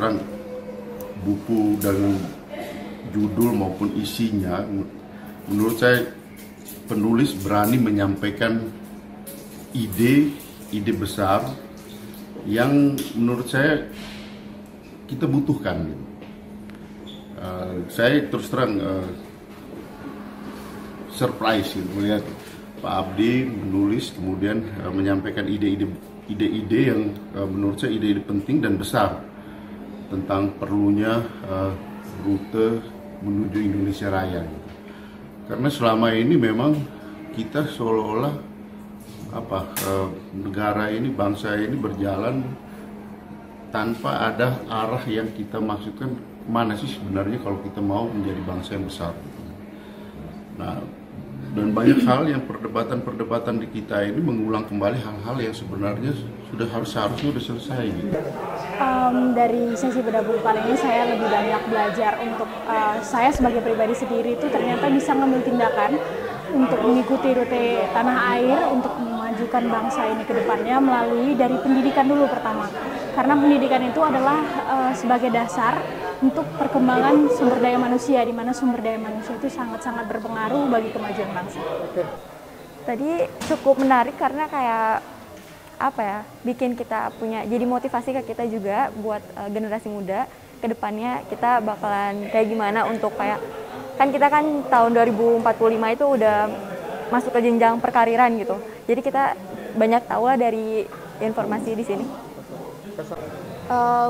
terang buku dengan judul maupun isinya, menurut saya penulis berani menyampaikan ide besar yang menurut saya kita butuhkan. Saya terus terang surprise melihat Pak Abdi menulis kemudian menyampaikan ide-ide yang menurut saya ide-ide penting dan besar tentang perlunya rute menuju Indonesia Raya. Karena selama ini memang kita seolah-olah negara ini, bangsa ini berjalan tanpa ada arah yang kita maksudkan mana sih sebenarnya kalau kita mau menjadi bangsa yang besar. Nah, dan banyak hal yang perdebatan di kita ini mengulang kembali hal-hal yang sebenarnya seharusnya sudah selesai gitu. Dari sesi bedah buku kali ini saya lebih banyak belajar untuk saya sebagai pribadi sendiri itu ternyata bisa ngambil tindakan untuk mengikuti rute tanah air untuk memajukan bangsa ini ke depannya melalui dari pendidikan dulu pertama. Karena pendidikan itu adalah sebagai dasar untuk perkembangan sumber daya manusia, di mana sumber daya manusia itu sangat-sangat berpengaruh bagi kemajuan bangsa. Tadi cukup menarik karena kayak bikin kita punya jadi motivasi ke kita juga buat generasi muda ke depannya kita bakalan kayak gimana untuk kayak kita kan tahun 2045 itu udah masuk ke jenjang perkariran gitu. Jadi kita banyak tahu lah dari informasi di sini.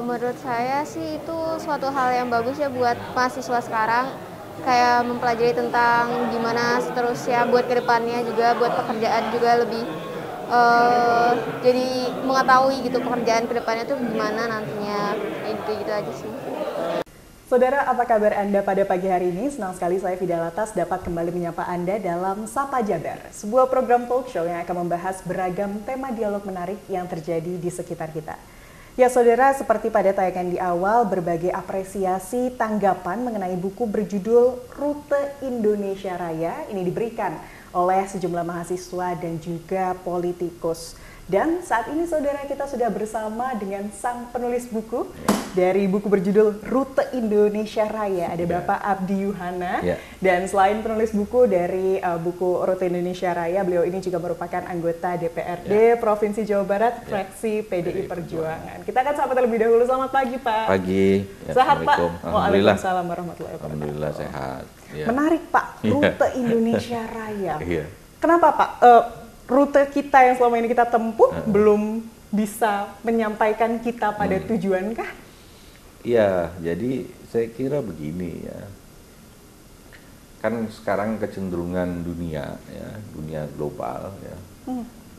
Menurut saya sih itu suatu hal yang bagus ya buat mahasiswa sekarang, kayak mempelajari tentang gimana seterusnya buat kedepannya juga, buat pekerjaan juga lebih jadi mengetahui gitu pekerjaan kedepannya tuh gimana nantinya, gitu aja sih. Saudara, apa kabar Anda pada pagi hari ini? Senang sekali saya Fida Latas dapat kembali menyapa Anda dalam Sapa Jabar, sebuah program talk show yang akan membahas beragam tema dialog menarik yang terjadi di sekitar kita. Ya saudara, seperti pada tayangan di awal, berbagai apresiasi tanggapan mengenai buku berjudul Rute Indonesia Raya ini diberikan oleh sejumlah mahasiswa dan juga politikus. Dan saat ini saudara kita sudah bersama dengan sang penulis buku dari buku berjudul Rute Indonesia Raya. Ada Bapak Abdi Yuhana. Dan selain penulis buku dari buku Rute Indonesia Raya, beliau ini juga merupakan anggota DPRD Provinsi Jawa Barat, fraksi PDI Perjuangan. Kita akan sapa terlebih dahulu. Selamat pagi Pak. Pagi. Sehat Pak? Waalaikumsalam warahmatullahi wabarakatuh. Alhamdulillah sehat. Menarik Pak, Rute Indonesia Raya. Kenapa Pak? Rute kita yang selama ini kita tempuh belum bisa menyampaikan kita pada tujuan kah? Iya, jadi saya kira begini ya. Kan sekarang kecenderungan dunia ya, dunia global ya.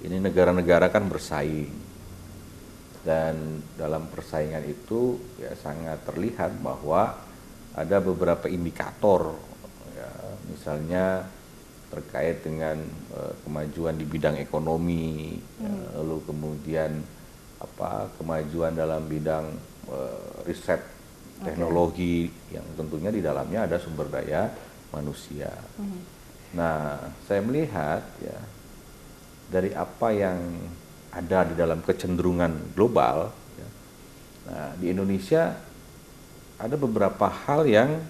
Ini negara-negara kan bersaing. Dan dalam persaingan itu ya sangat terlihat bahwa ada beberapa indikator ya, misalnya terkait dengan kemajuan di bidang ekonomi, lalu kemudian kemajuan dalam bidang riset teknologi yang tentunya di dalamnya ada sumber daya manusia. Nah, saya melihat ya dari apa yang ada di dalam kecenderungan global, ya, nah di Indonesia ada beberapa hal yang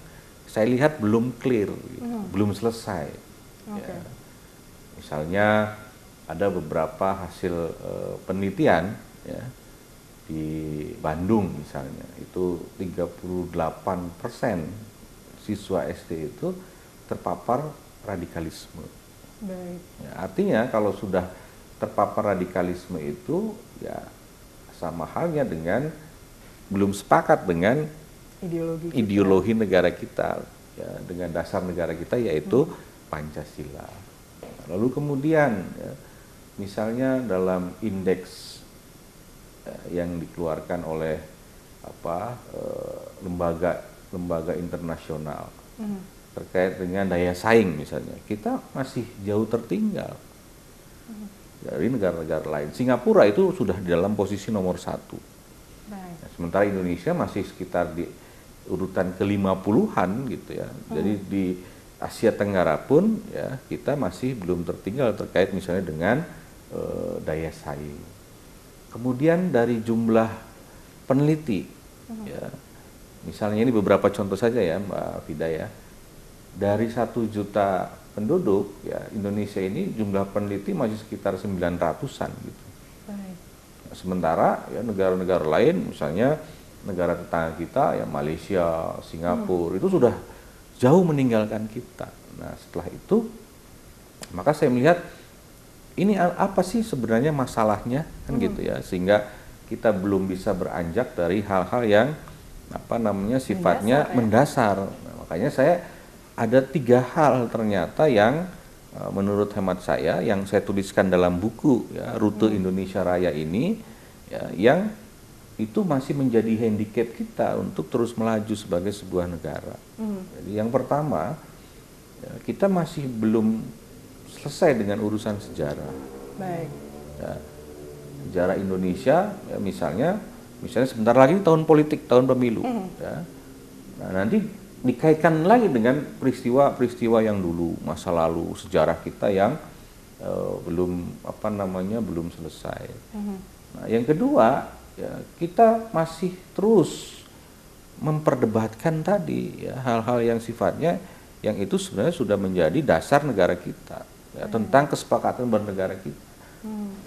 saya lihat belum clear, gitu, belum selesai. Ya. Misalnya ada beberapa hasil penelitian ya, di Bandung misalnya, itu 38% siswa SD itu terpapar radikalisme. Baik. Ya, artinya kalau sudah terpapar radikalisme itu ya sama halnya dengan belum sepakat dengan ideologi negara kita ya, dengan dasar negara kita yaitu Pancasila. Lalu kemudian ya, misalnya dalam indeks yang dikeluarkan oleh lembaga internasional terkait dengan daya saing misalnya, kita masih jauh tertinggal dari negara-negara lain. Singapura itu sudah di dalam posisi nomor 1. Nah, sementara Indonesia masih sekitar di urutan ke-50-an gitu ya. Jadi di Asia Tenggara pun ya kita masih belum tertinggal terkait misalnya dengan daya saing. Kemudian dari jumlah peneliti Ya, misalnya ini beberapa contoh saja ya Mbak Vida ya. Dari 1 juta penduduk ya Indonesia ini jumlah peneliti masih sekitar 900-an gitu. Baik. Sementara ya negara-negara lain misalnya negara tetangga kita ya Malaysia, Singapura itu sudah jauh meninggalkan kita. Nah setelah itu maka saya melihat ini apa sih sebenarnya masalahnya kan gitu ya, sehingga kita belum bisa beranjak dari hal-hal yang apa namanya sifatnya mendasar. Nah, makanya saya ada 3 hal ternyata yang menurut hemat saya yang saya tuliskan dalam buku ya Rute Indonesia Raya ini ya, yang itu masih menjadi handicap kita untuk terus melaju sebagai sebuah negara. Jadi yang pertama ya, kita masih belum selesai dengan urusan sejarah. Baik. Ya, sejarah Indonesia ya, misalnya sebentar lagi tahun politik, tahun pemilu. Ya. Nah, nanti dikaitkan lagi dengan peristiwa-peristiwa yang dulu, masa lalu, sejarah kita yang belum belum selesai. Nah, yang kedua, ya, kita masih terus memperdebatkan tadi ya, hal-hal yang sifatnya yang itu sebenarnya sudah menjadi dasar negara kita, ya, tentang kesepakatan bernegara kita.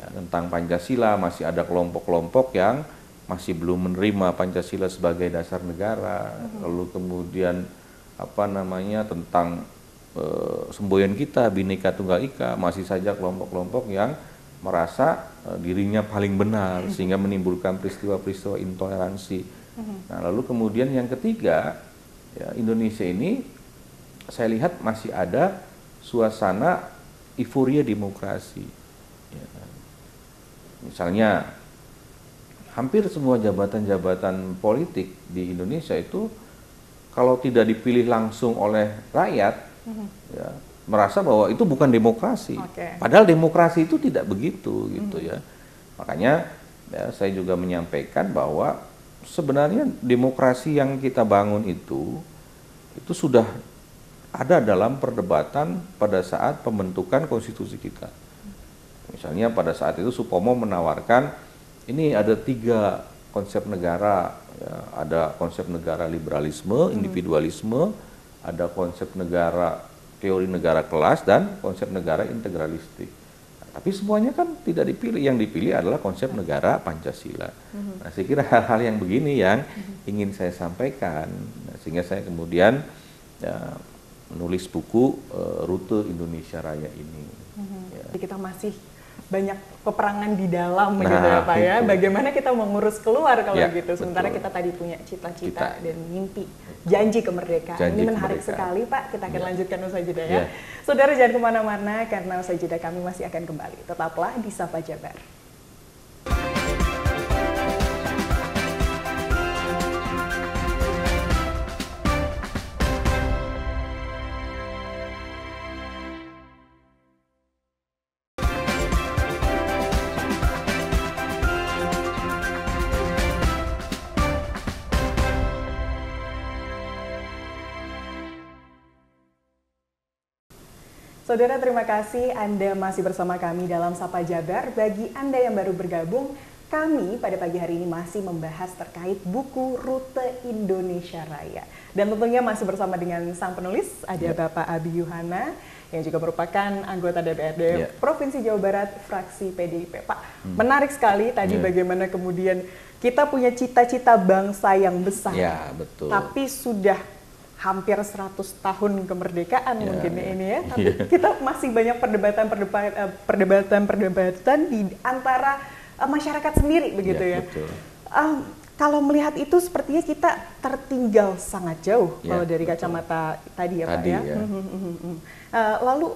Ya, tentang Pancasila masih ada kelompok-kelompok yang masih belum menerima Pancasila sebagai dasar negara. Lalu kemudian tentang semboyan kita Bhinneka Tunggal Ika masih saja kelompok-kelompok yang merasa dirinya paling benar sehingga menimbulkan peristiwa-peristiwa intoleransi. Nah, lalu kemudian yang ketiga, ya, Indonesia ini saya lihat masih ada suasana euforia demokrasi. Ya. Misalnya hampir semua jabatan-jabatan politik di Indonesia itu kalau tidak dipilih langsung oleh rakyat, ya, merasa bahwa itu bukan demokrasi. Padahal demokrasi itu tidak begitu, gitu ya. Makanya ya, saya juga menyampaikan bahwa sebenarnya demokrasi yang kita bangun itu sudah ada dalam perdebatan pada saat pembentukan konstitusi kita. Misalnya pada saat itu Supomo menawarkan ini ada 3 konsep negara, ya, ada konsep negara liberalisme, individualisme, ada konsep negara teori negara kelas dan konsep negara integralistik. Nah, tapi semuanya kan tidak dipilih, yang dipilih adalah konsep negara Pancasila. Nah, saya kira hal-hal yang begini yang ingin saya sampaikan, nah, sehingga saya kemudian ya, menulis buku Rute Indonesia Raya ini. Ya. Jadi kita masih banyak peperangan di dalam gitu ya Pak ya. Bagaimana kita mengurus keluar kalau gitu. Sementara kita tadi punya cita-cita dan mimpi, janji kemerdekaan. Ini menarik sekali Pak. Kita akan lanjutkan usai jeda ya. Saudara jangan kemana-mana karena usai jeda kami masih akan kembali. Tetaplah di Sapa Jabar. Saudara, terima kasih Anda masih bersama kami dalam Sapa Jabar. Bagi Anda yang baru bergabung, kami pada pagi hari ini masih membahas terkait buku Rute Indonesia Raya. Dan tentunya masih bersama dengan sang penulis, ada Bapak Abi Yuhana, yang juga merupakan anggota DPRD Provinsi Jawa Barat, fraksi PDIP. Pak, menarik sekali tadi bagaimana kemudian kita punya cita-cita bangsa yang besar. Ya, betul. Tapi sudah hampir 100 tahun kemerdekaan mungkin ini ya, tapi kita masih banyak perdebatan di antara masyarakat sendiri begitu ya. Kalau melihat itu sepertinya kita tertinggal sangat jauh kalau dari kacamata tadi ya Pak ya. Lalu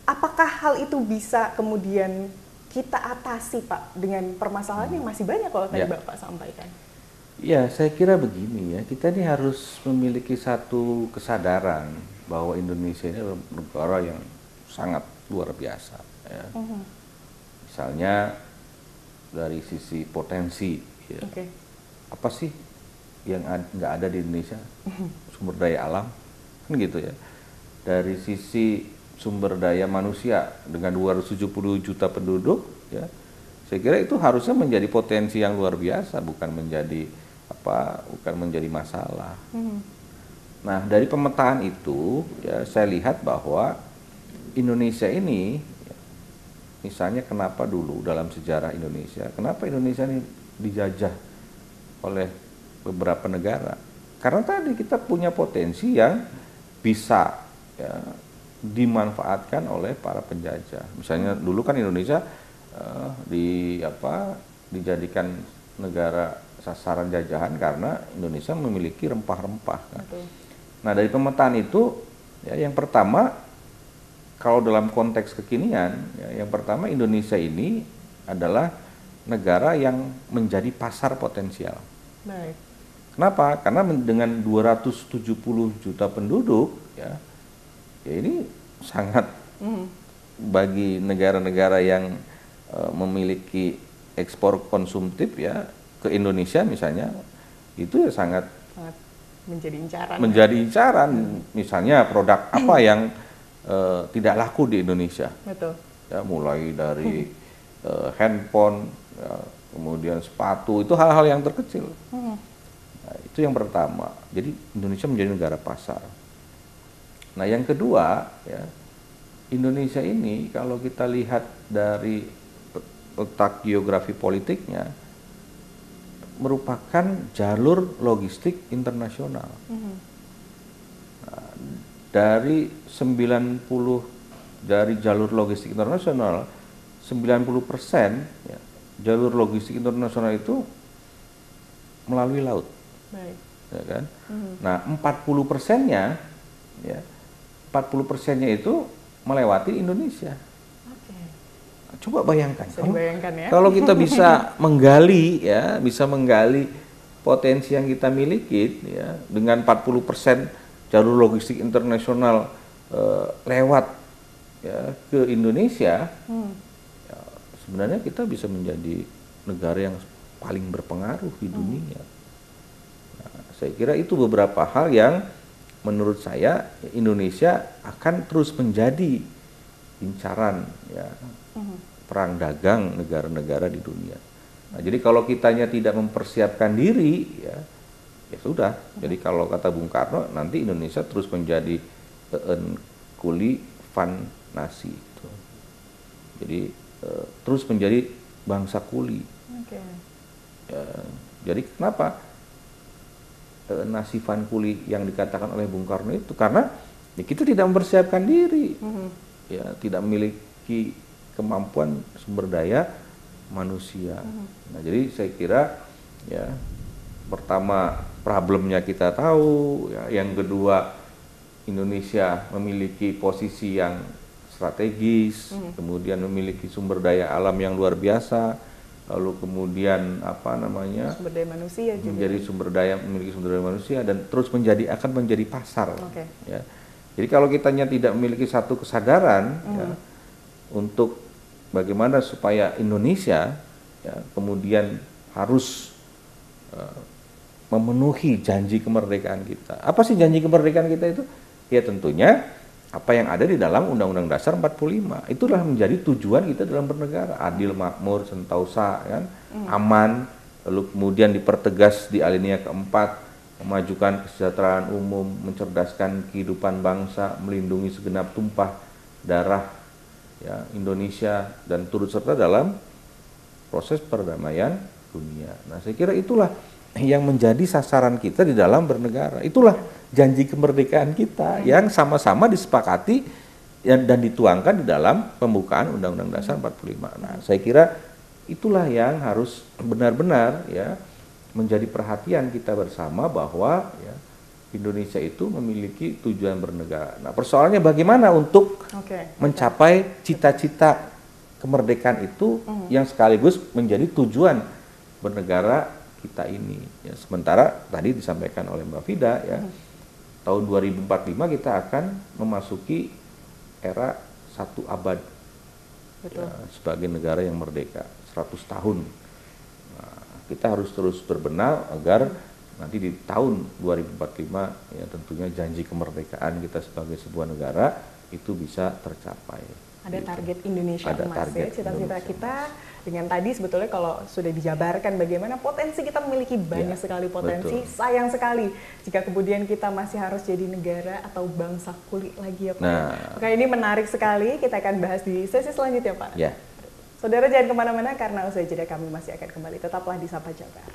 apakah hal itu bisa kemudian kita atasi Pak dengan permasalahan yang masih banyak kalau tadi Bapak sampaikan? Ya, saya kira begini ya, kita ini harus memiliki satu kesadaran bahwa Indonesia ini adalah negara yang sangat luar biasa. Ya. Misalnya dari sisi potensi, ya. Apa sih yang nggak ada di Indonesia? Sumber daya alam, kan gitu ya. Dari sisi sumber daya manusia dengan 270 juta penduduk, ya, saya kira itu harusnya menjadi potensi yang luar biasa, bukan menjadi bukan menjadi masalah. Nah, dari pemetaan itu ya saya lihat bahwa Indonesia ini, misalnya kenapa dulu dalam sejarah Indonesia, kenapa Indonesia ini dijajah oleh beberapa negara? Karena tadi kita punya potensi yang bisa ya, dimanfaatkan oleh para penjajah. Misalnya dulu kan Indonesia dijadikan negara sasaran jajahan karena Indonesia memiliki rempah-rempah. Kan? Nah, dari pemetaan itu ya, yang pertama kalau dalam konteks kekinian, ya, yang pertama Indonesia ini adalah negara yang menjadi pasar potensial. Baik. Kenapa? Karena dengan 270 juta penduduk, ya ini sangat bagi negara-negara yang memiliki ekspor konsumtif ya ke Indonesia misalnya, itu ya sangat menjadi incaran. Menjadi incaran, misalnya produk apa yang tidak laku di Indonesia. Betul. Ya, mulai dari handphone, ya, kemudian sepatu, itu hal-hal yang terkecil. Nah, itu yang pertama. Jadi Indonesia menjadi negara pasar. Nah, yang kedua, ya, Indonesia ini kalau kita lihat dari letak geografi politiknya, merupakan jalur logistik internasional. Nah, dari jalur logistik internasional, 90% ya, jalur logistik internasional itu melalui laut. Baik. Ya kan? Nah, 40%-nya ya, 40%-nya itu melewati Indonesia. Coba bayangkan, ya. Kalau kita bisa menggali ya, potensi yang kita miliki ya, dengan 40% jalur logistik internasional lewat ya, ke Indonesia, ya, sebenarnya kita bisa menjadi negara yang paling berpengaruh di dunia. Nah, saya kira itu beberapa hal yang menurut saya Indonesia akan terus menjadi incaran ya, perang dagang negara-negara di dunia. Nah, jadi kalau kitanya tidak mempersiapkan diri, ya sudah. Jadi kalau kata Bung Karno, nanti Indonesia terus menjadi kuli fan nasi. Jadi terus menjadi bangsa kuli. Ya, jadi kenapa nasi fan kuli yang dikatakan oleh Bung Karno itu? Karena ya, kita tidak mempersiapkan diri, ya tidak memiliki kemampuan sumber daya manusia. Nah, jadi saya kira ya pertama problemnya kita tahu, ya, yang kedua Indonesia memiliki posisi yang strategis, kemudian memiliki sumber daya alam yang luar biasa, lalu kemudian sumber daya manusia juga memiliki sumber daya manusia dan terus akan menjadi pasar. Ya. Jadi kalau kitanya tidak memiliki satu kesadaran ya, untuk bagaimana supaya Indonesia ya, kemudian harus memenuhi janji kemerdekaan kita. Apa sih janji kemerdekaan kita itu? Ya tentunya apa yang ada di dalam Undang-Undang Dasar 45. Itulah menjadi tujuan kita dalam bernegara. Adil, makmur, sentosa, kan? Aman, lalu kemudian dipertegas di alinea keempat, memajukan kesejahteraan umum, mencerdaskan kehidupan bangsa, melindungi segenap tumpah darah ya, Indonesia dan turut serta dalam proses perdamaian dunia. Nah, saya kira itulah yang menjadi sasaran kita di dalam bernegara. Itulah janji kemerdekaan kita yang sama-sama disepakati dan dituangkan di dalam pembukaan Undang-Undang Dasar 45. Nah, saya kira itulah yang harus benar-benar ya menjadi perhatian kita bersama bahwa ya, Indonesia itu memiliki tujuan bernegara. Nah, persoalannya bagaimana untuk mencapai cita-cita kemerdekaan itu yang sekaligus menjadi tujuan bernegara kita ini. Ya, sementara tadi disampaikan oleh Mbak Fida ya, tahun 2045 kita akan memasuki era 1 abad ya, sebagai negara yang merdeka, 100 tahun. Nah, kita harus terus berbenah agar nanti di tahun 2045 ya tentunya janji kemerdekaan kita sebagai sebuah negara itu bisa tercapai. Ada Gitu. target Indonesia Ada emas target ya, cita-cita Indonesia kita dengan tadi sebetulnya kalau sudah dijabarkan bagaimana potensi kita memiliki banyak Ya, sekali potensi, betul. sayang sekali jika kemudian kita masih harus jadi negara atau bangsa kuli lagi ya Pak. Nah. Oke, ini menarik sekali, kita akan bahas di sesi selanjutnya Pak. Ya. Saudara jangan kemana-mana karena usai jeda kami masih akan kembali, tetaplah di Sapa Jabar.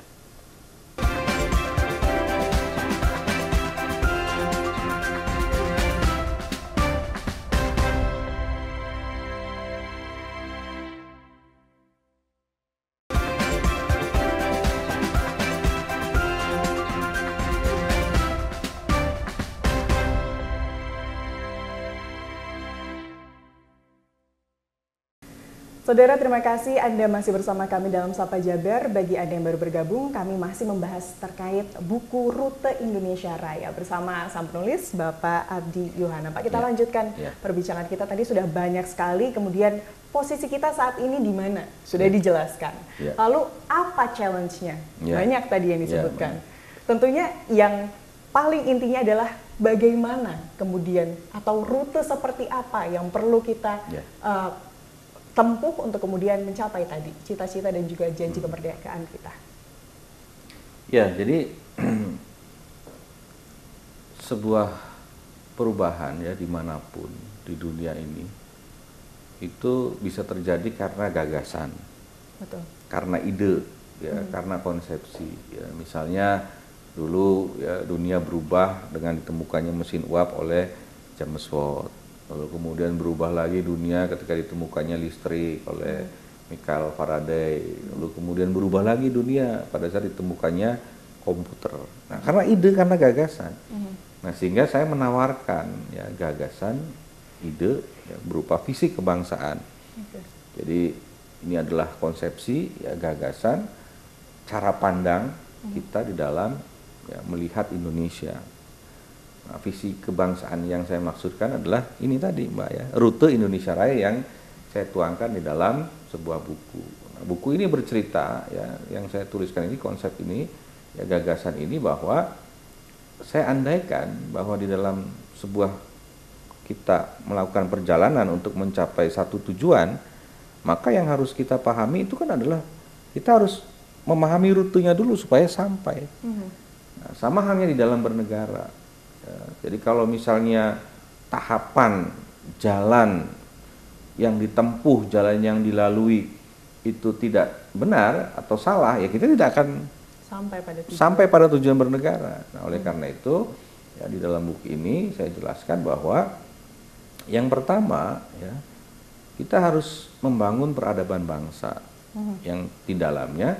Saudara, terima kasih Anda masih bersama kami dalam Sapa Jabar. Bagi Anda yang baru bergabung, kami masih membahas terkait buku Rute Indonesia Raya bersama sang penulis Bapak Abdi Yohana. Pak, kita lanjutkan perbincangan kita. Tadi sudah banyak sekali, kemudian posisi kita saat ini di mana? Sudah dijelaskan. Lalu apa challenge-nya? Banyak tadi yang disebutkan. Tentunya yang paling intinya adalah bagaimana kemudian atau rute seperti apa yang perlu kita tempuh untuk kemudian mencapai tadi cita-cita dan juga janji kemerdekaan kita. Ya, jadi sebuah perubahan ya dimanapun di dunia ini itu bisa terjadi karena gagasan, Betul. karena ide, ya, karena konsepsi. Ya, misalnya dulu ya, dunia berubah dengan ditemukannya mesin uap oleh James Watt. Lalu kemudian berubah lagi dunia ketika ditemukannya listrik oleh Michael Faraday. Lalu kemudian berubah lagi dunia pada saat ditemukannya komputer. Nah, karena ide, karena gagasan. Nah, sehingga saya menawarkan ya gagasan, ide ya, berupa visi kebangsaan. Jadi ini adalah konsepsi, ya, gagasan, cara pandang kita di dalam ya, melihat Indonesia. Nah, visi kebangsaan yang saya maksudkan adalah ini tadi Mbak ya, Rute Indonesia Raya yang saya tuangkan di dalam sebuah buku. Nah, buku ini bercerita ya, yang saya tuliskan ini, konsep ini, ya, gagasan ini, bahwa saya andaikan bahwa di dalam sebuah kita melakukan perjalanan untuk mencapai satu tujuan, maka yang harus kita pahami itu kan adalah kita harus memahami rutenya dulu supaya sampai. Nah, sama halnya di dalam bernegara. Ya, jadi kalau misalnya tahapan jalan yang ditempuh, jalan yang dilalui itu tidak benar atau salah, ya kita tidak akan sampai pada tujuan bernegara. Nah, oleh karena itu, ya, di dalam buku ini saya jelaskan bahwa yang pertama, ya, kita harus membangun peradaban bangsa yang di dalamnya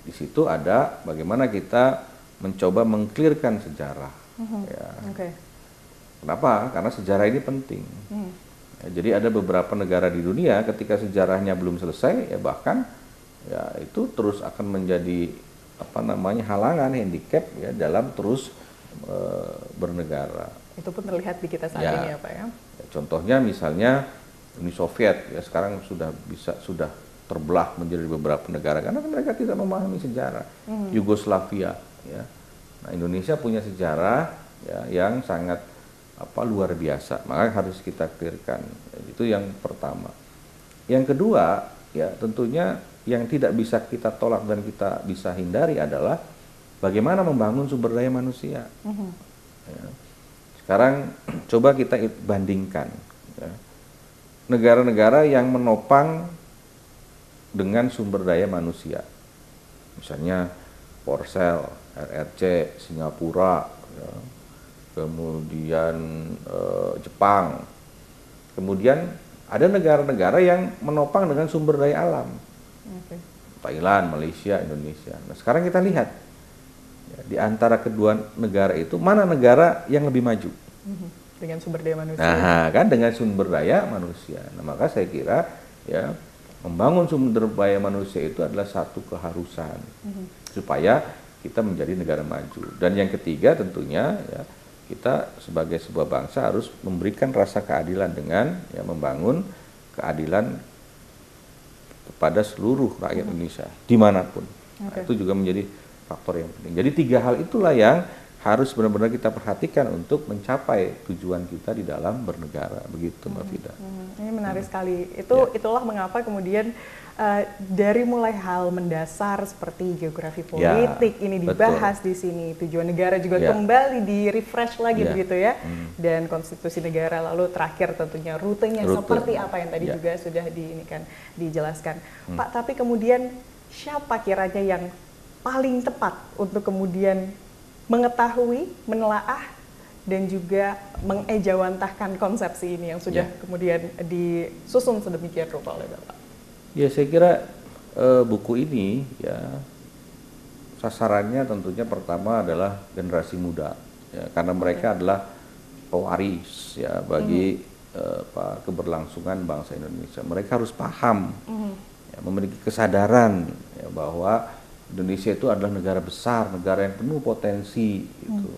di situ ada bagaimana kita mencoba mengclearkan sejarah. Ya. Kenapa? Karena sejarah ini penting. Ya, jadi ada beberapa negara di dunia ketika sejarahnya belum selesai, ya bahkan ya itu terus akan menjadi halangan, handicap ya dalam terus bernegara. Itu pun terlihat di kita saat ini ya Pak ya. Contohnya misalnya Uni Soviet ya sekarang sudah terbelah menjadi beberapa negara karena mereka tidak memahami sejarah. Yugoslavia ya. Nah, Indonesia punya sejarah ya, yang sangat luar biasa, maka harus kita clearkan. Itu yang pertama. Yang kedua, ya tentunya yang tidak bisa kita tolak dan kita bisa hindari adalah bagaimana membangun sumber daya manusia. Ya. Sekarang coba kita bandingkan ya, negara-negara yang menopang dengan sumber daya manusia, misalnya Korsel, RRC, Singapura, ya, kemudian Jepang. Kemudian ada negara-negara yang menopang dengan sumber daya alam, Thailand, Malaysia, Indonesia. Nah, sekarang kita lihat ya, di antara kedua negara itu mana negara yang lebih maju dengan sumber daya manusia. Nah, kan dengan sumber daya manusia. Nah, maka saya kira ya membangun sumber daya manusia itu adalah satu keharusan supaya kita menjadi negara maju. Dan yang ketiga tentunya ya kita sebagai sebuah bangsa harus memberikan rasa keadilan dengan ya membangun keadilan kepada seluruh rakyat Indonesia dimanapun. Nah, itu juga menjadi faktor yang penting. Jadi tiga hal itulah yang harus benar-benar kita perhatikan untuk mencapai tujuan kita di dalam bernegara, begitu Mbak Fida. Ini menarik sekali. Itulah mengapa kemudian dari mulai hal mendasar seperti geografi politik ini dibahas di sini, tujuan negara juga kembali di refresh lagi begitu ya, dan konstitusi negara, lalu terakhir tentunya rutenya seperti apa yang tadi juga sudah dijelaskan. Pak, tapi kemudian siapa kiranya yang paling tepat untuk kemudian mengetahui, menelaah, dan juga mengejawantahkan konsepsi ini yang sudah kemudian disusun sedemikian rupa oleh Bapak? Ya, saya kira buku ini ya sasarannya tentunya pertama adalah generasi muda, ya, karena mereka adalah pewaris ya bagi keberlangsungan bangsa Indonesia. Mereka harus paham, ya, memiliki kesadaran ya, bahwa Indonesia itu adalah negara besar, negara yang penuh potensi. Gitu.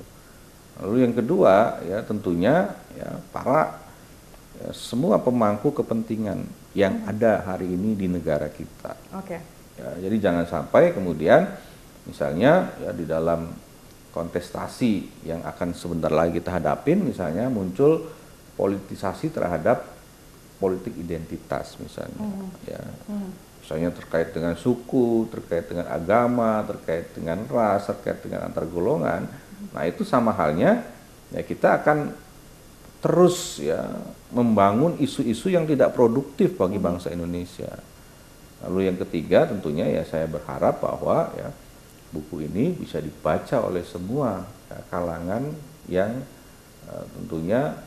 Lalu yang kedua ya tentunya ya semua pemangku kepentingan yang ada hari ini di negara kita. Ya, jadi jangan sampai kemudian misalnya ya di dalam kontestasi yang akan sebentar lagi kita hadapin, misalnya muncul politisasi terhadap politik identitas misalnya. Ya. Misalnya terkait dengan suku, terkait dengan agama, terkait dengan ras, terkait dengan antar golongan. Nah itu sama halnya ya kita akan terus ya membangun isu-isu yang tidak produktif bagi bangsa Indonesia. Lalu yang ketiga tentunya ya saya berharap bahwa ya buku ini bisa dibaca oleh semua ya, kalangan yang tentunya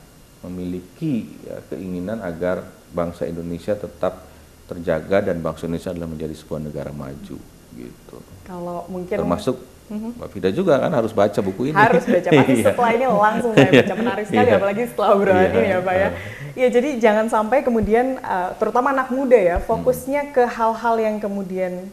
memiliki ya, keinginan agar bangsa Indonesia tetap terjaga dan bangsa Indonesia adalah menjadi sebuah negara maju gitu. Kalau mungkin termasuk Mbak Fida juga kan harus baca buku ini. Harus baca, pasti setelah ini langsung saya baca, menarik sekali apalagi setelah obrolan ini ya Pak ya. Ya jadi jangan sampai kemudian terutama anak muda ya fokusnya ke hal-hal yang kemudian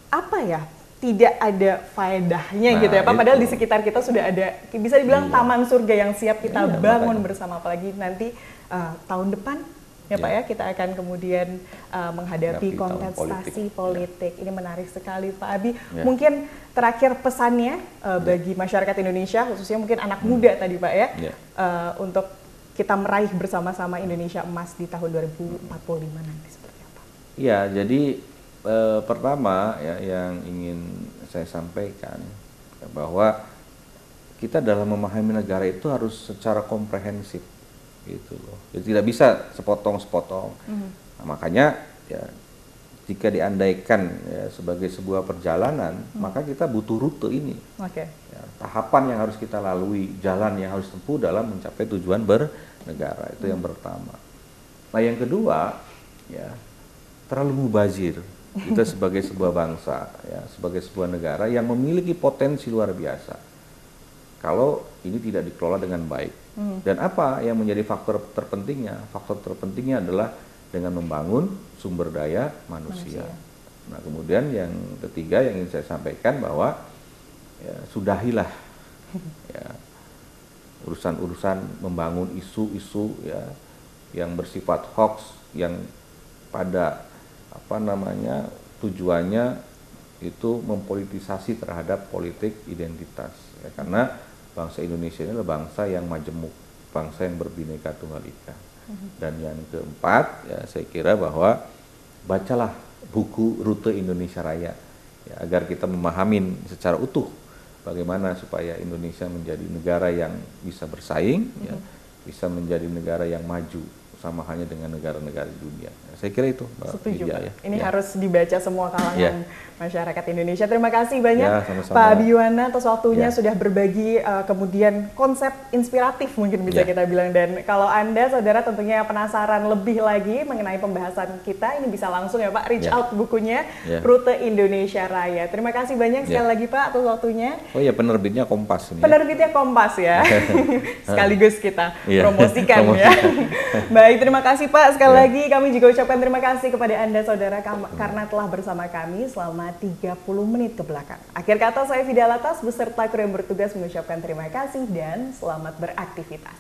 apa ya tidak ada faedahnya gitu ya Pak. Padahal di sekitar kita sudah ada bisa dibilang taman surga yang siap kita bangun bersama, apalagi nanti tahun depan ya Pak ya, kita akan kemudian menghadapi kontestasi politik. Ini menarik sekali Pak Abi. Mungkin terakhir pesannya bagi masyarakat Indonesia, khususnya mungkin anak muda tadi Pak ya, untuk kita meraih bersama-sama Indonesia emas di tahun 2045 nanti seperti apa? Ya, jadi pertama ya yang ingin saya sampaikan ya, bahwa kita dalam memahami negara itu harus secara komprehensif. Gitu loh. Jadi tidak bisa sepotong-sepotong. Nah, makanya ya jika diandaikan ya, sebagai sebuah perjalanan, maka kita butuh rute ini. Ya, tahapan yang harus kita lalui, jalan yang harus tempuh dalam mencapai tujuan bernegara, itu yang pertama. Nah, yang kedua, ya terlalu mubazir. Kita sebagai sebuah bangsa, ya, sebagai sebuah negara yang memiliki potensi luar biasa. Kalau ini tidak dikelola dengan baik. Dan apa yang menjadi faktor terpentingnya? Faktor terpentingnya adalah dengan membangun sumber daya manusia. Nah, kemudian yang ketiga yang ingin saya sampaikan bahwa ya, sudahilah ya, urusan-urusan membangun isu-isu ya yang bersifat hoax, yang pada tujuannya itu mempolitisasi terhadap politik identitas. Ya, karena bangsa Indonesia ini adalah bangsa yang majemuk, bangsa yang berbineka tunggal ika. Dan yang keempat, ya saya kira bahwa bacalah buku Rute Indonesia Raya, ya, agar kita memahami secara utuh bagaimana supaya Indonesia menjadi negara yang bisa bersaing, ya, bisa menjadi negara yang maju sama halnya dengan negara-negara di dunia. Saya kira itu, Mbak. Setuju, Widya, Pak. ya. Ini harus dibaca semua kalangan masyarakat Indonesia. Terima kasih banyak sama-sama. Pak Biwana atas waktunya sudah berbagi kemudian konsep inspiratif mungkin bisa kita bilang. Dan kalau Anda saudara tentunya penasaran lebih lagi mengenai pembahasan kita, ini bisa langsung ya Pak reach out bukunya Rute Indonesia Raya. Terima kasih banyak sekali lagi Pak atas waktunya. Oh ya, penerbitnya Kompas ini. Penerbitnya Kompas ya. Sekaligus kita promosikan ya. Baik, terima kasih Pak. Sekali lagi kami juga ucapkan terima kasih kepada Anda saudara karena telah bersama kami selama 30 menit ke belakang. Akhir kata saya Fida Latas beserta kru yang bertugas mengucapkan terima kasih dan selamat beraktivitas.